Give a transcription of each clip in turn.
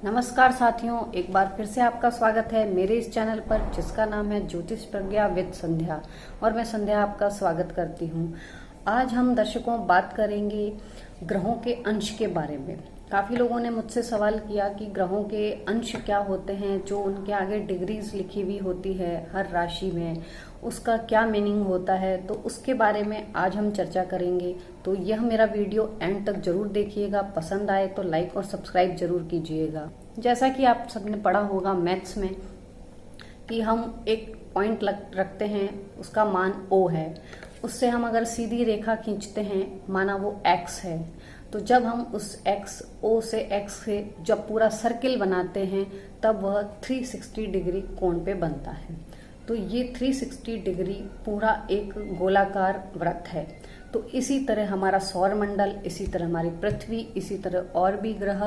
नमस्कार साथियों, एक बार फिर से आपका स्वागत है मेरे इस चैनल पर जिसका नाम है ज्योतिष प्रज्ञा विद संध्या। और मैं संध्या आपका स्वागत करती हूँ। आज हम दर्शकों बात करेंगे ग्रहों के अंश के बारे में। काफी लोगों ने मुझसे सवाल किया कि ग्रहों के अंश क्या होते हैं, जो उनके आगे डिग्रीज लिखी हुई होती है हर राशि में, उसका क्या मीनिंग होता है, तो उसके बारे में आज हम चर्चा करेंगे। तो यह मेरा वीडियो एंड तक जरूर देखिएगा। पसंद आए तो लाइक और सब्सक्राइब जरूर कीजिएगा। जैसा कि आप सबने पढ़ा होगा मैथ्स में कि हम एक पॉइंट रखते हैं, उसका मान O है, उससे हम अगर सीधी रेखा खींचते हैं, माना वो X है, तो जब हम उस O से X से जब पूरा सर्किल बनाते हैं तब वह 360 डिग्री कोण पे बनता है। तो ये 360 डिग्री पूरा एक गोलाकार वृत्त है। तो इसी तरह हमारा सौर मंडल, इसी तरह हमारी पृथ्वी, इसी तरह और भी ग्रह,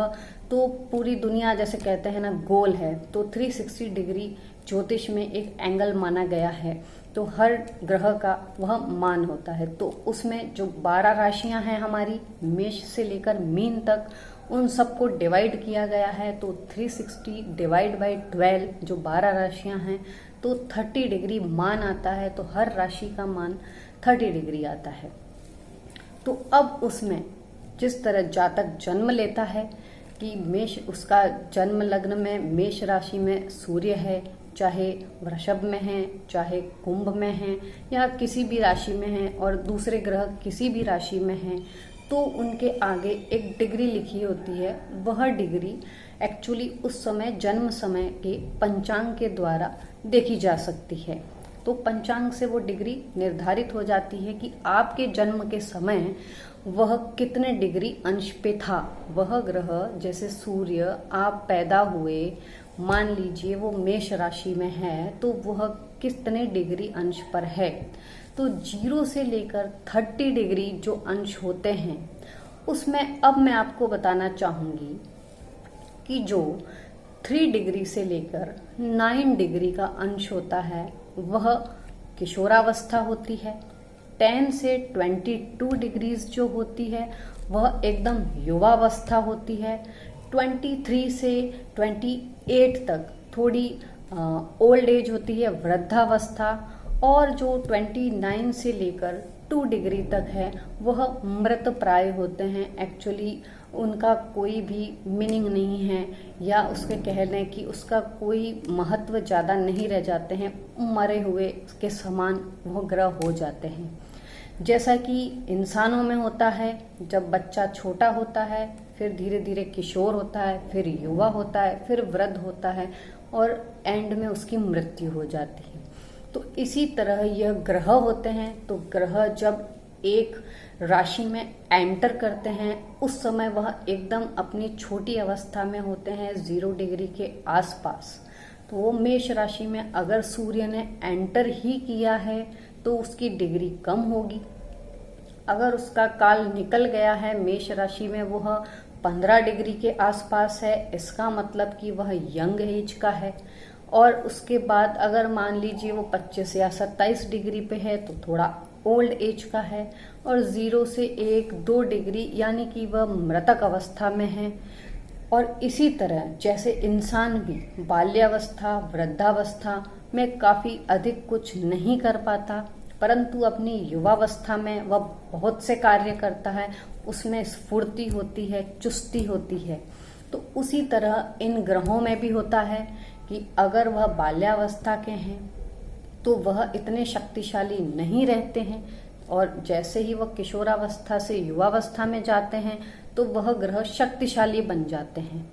तो पूरी दुनिया जैसे कहते हैं ना गोल है। तो 360 डिग्री ज्योतिष में एक एंगल माना गया है। तो हर ग्रह का वह मान होता है। तो उसमें जो 12 राशियां हैं हमारी, मेष से लेकर मीन तक, उन सबको डिवाइड किया गया है। तो 360 डिवाइड बाई 12 जो 12 राशियां हैं, तो 30 डिग्री मान आता है। तो हर राशि का मान 30 डिग्री आता है। तो अब उसमें जिस तरह जातक जन्म लेता है कि मेष, उसका जन्म लग्न में मेष राशि में सूर्य है, चाहे वृषभ में है, चाहे कुंभ में है, या किसी भी राशि में है, और दूसरे ग्रह किसी भी राशि में है, तो उनके आगे एक डिग्री लिखी होती है। वह डिग्री एक्चुअली उस समय जन्म समय के पंचांग के द्वारा देखी जा सकती है। तो पंचांग से वो डिग्री निर्धारित हो जाती है कि आपके जन्म के समय वह कितने डिग्री अंश पे था। वह ग्रह जैसे सूर्य, आप पैदा हुए, मान लीजिए वो मेष राशि में है, तो वह कितने डिग्री अंश पर है। तो 0 से लेकर 30 डिग्री जो अंश होते हैं, उसमें अब मैं आपको बताना चाहूंगी कि जो 3 डिग्री से लेकर 9 डिग्री का अंश होता है वह किशोरावस्था होती है। 10 से 22 डिग्रीज जो होती है वह एकदम युवावस्था होती है। 23 से 28 तक थोड़ी ओल्ड एज होती है, वृद्धावस्था। और जो 29 से लेकर 2 डिग्री तक है वह मृत प्राय होते हैं। एक्चुअली उनका कोई भी मीनिंग नहीं है, या उसके कहने की उसका कोई महत्व ज़्यादा नहीं रह जाते हैं, मरे हुए के समान वो ग्रह हो जाते हैं। जैसा कि इंसानों में होता है, जब बच्चा छोटा होता है, फिर धीरे धीरे किशोर होता है, फिर युवा होता है, फिर वृद्ध होता है, और एंड में उसकी मृत्यु हो जाती है। तो इसी तरह यह ग्रह होते हैं। तो ग्रह जब एक राशि में एंटर करते हैं, उस समय वह एकदम अपनी छोटी अवस्था में होते हैं, 0 डिग्री के आसपास। तो वो मेष राशि में अगर सूर्य ने एंटर ही किया है तो उसकी डिग्री कम होगी। अगर उसका काल निकल गया है, मेष राशि में वह 15 डिग्री के आसपास है, इसका मतलब कि वह यंग एज का है। और उसके बाद अगर मान लीजिए वो 25 या 27 डिग्री पे है तो थोड़ा ओल्ड एज का है। और 0 से 1-2 डिग्री यानी कि वह मृतक अवस्था में है। और इसी तरह जैसे इंसान भी बाल्यावस्था, वृद्धावस्था में काफी अधिक कुछ नहीं कर पाता, परंतु अपनी युवावस्था में वह बहुत से कार्य करता है, उसमें स्फूर्ति होती है, चुस्ती होती है। तो उसी तरह इन ग्रहों में भी होता है कि अगर वह बाल्यावस्था के हैं तो वह इतने शक्तिशाली नहीं रहते हैं, और जैसे ही वह किशोरावस्था से युवावस्था में जाते हैं तो वह ग्रह शक्तिशाली बन जाते हैं।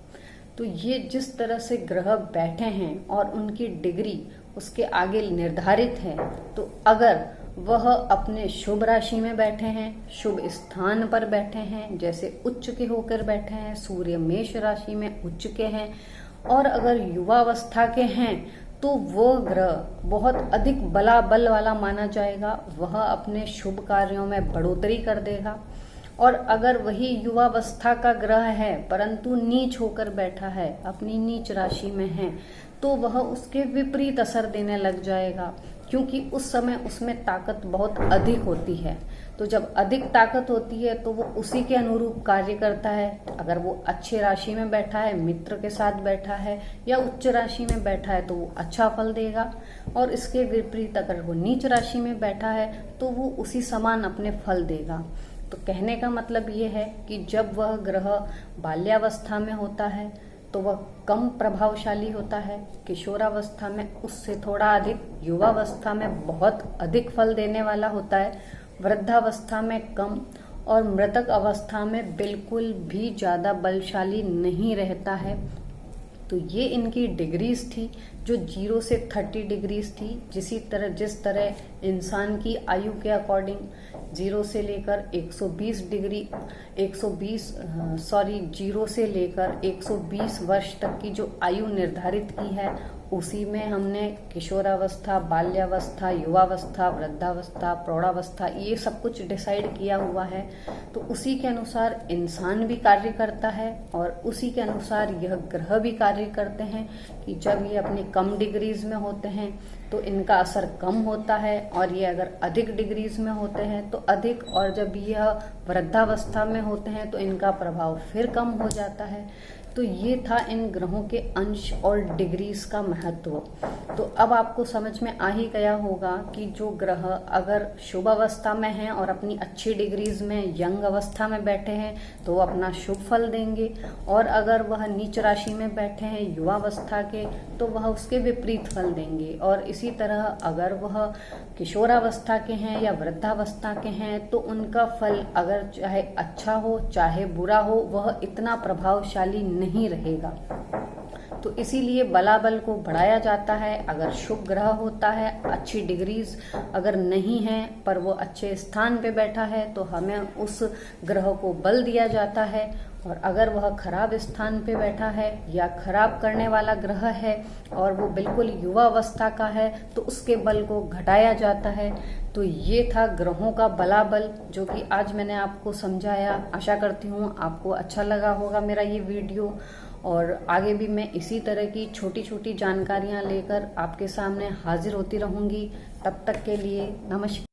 तो ये जिस तरह से ग्रह बैठे हैं और उनकी डिग्री उसके आगे निर्धारित है, तो अगर वह अपने शुभ राशि में बैठे हैं, शुभ स्थान पर बैठे हैं, जैसे उच्च के होकर बैठे हैं, सूर्य मेष राशि में उच्च के हैं, और अगर युवावस्था के हैं तो वो ग्रह बहुत अधिक बलाबल वाला माना जाएगा। वह अपने शुभ कार्यों में बढ़ोतरी कर देगा। और अगर वही युवावस्था का ग्रह है परंतु नीच होकर बैठा है, अपनी नीच राशि में है, तो वह उसके विपरीत असर देने लग जाएगा, क्योंकि उस समय उसमें ताकत बहुत अधिक होती है। तो जब अधिक ताकत होती है तो वो उसी के अनुरूप कार्य करता है। अगर वो अच्छे राशि में बैठा है, मित्र के साथ बैठा है या उच्च राशि में बैठा है तो वो अच्छा फल देगा, और इसके विपरीत अगर वो नीच राशि में बैठा है तो वो उसी समान अपने फल देगा। तो कहने का मतलब ये है कि जब वह ग्रह बाल्यावस्था में होता है तो वह कम प्रभावशाली होता है, किशोरावस्था में उससे थोड़ा अधिक, युवावस्था में बहुत अधिक फल देने वाला होता है, वृद्धावस्था में कम, और मृतक अवस्था में बिल्कुल भी ज्यादा बलशाली नहीं रहता है। तो ये इनकी डिग्रीज थी जो 0 से 30 डिग्रीज थी। जिस तरह इंसान की आयु के अकॉर्डिंग 0 से लेकर 120 डिग्री 0 से लेकर 120 वर्ष तक की जो आयु निर्धारित की है, उसी में हमने किशोरावस्था, बाल्यावस्था, युवावस्था, वृद्धावस्था, प्रौढ़ावस्था, ये सब कुछ डिसाइड किया हुआ है। तो उसी के अनुसार इंसान भी कार्य करता है और उसी के अनुसार यह ग्रह भी कार्य करते हैं कि जब ये अपनी कम डिग्रीज में होते हैं तो इनका असर कम होता है, और ये अगर अधिक डिग्रीज में होते हैं तो अधिक, और जब यह वृद्धावस्था में होते हैं तो इनका प्रभाव फिर कम हो जाता है। तो ये था इन ग्रहों के अंश और डिग्रीज का महत्व। तो अब आपको समझ में आ ही गया होगा कि जो ग्रह अगर शुभ अवस्था में हैं और अपनी अच्छी डिग्रीज में यंग अवस्था में बैठे हैं तो वो अपना शुभ फल देंगे, और अगर वह नीच राशि में बैठे हैं युवावस्था के तो वह उसके विपरीत फल देंगे। और इसी तरह अगर वह किशोरावस्था के हैं या वृद्धावस्था के हैं तो उनका फल अगर चाहे अच्छा हो चाहे बुरा हो, वह इतना प्रभावशाली नहीं रहेगा। तो इसीलिए बलाबल को बढ़ाया जाता है। अगर शुभ ग्रह होता है, अच्छी डिग्रीज अगर नहीं है पर वो अच्छे स्थान पे बैठा है तो हमें उस ग्रह को बल दिया जाता है, और अगर वह खराब स्थान पे बैठा है या खराब करने वाला ग्रह है और वो बिल्कुल युवा अवस्था का है तो उसके बल को घटाया जाता है। तो ये था ग्रहों का बलाबल जो कि आज मैंने आपको समझाया। आशा करती हूँ आपको अच्छा लगा होगा मेरा ये वीडियो, और आगे भी मैं इसी तरह की छोटी छोटी जानकारियाँ लेकर आपके सामने हाजिर होती रहूंगी। तब तक के लिए नमस्कार।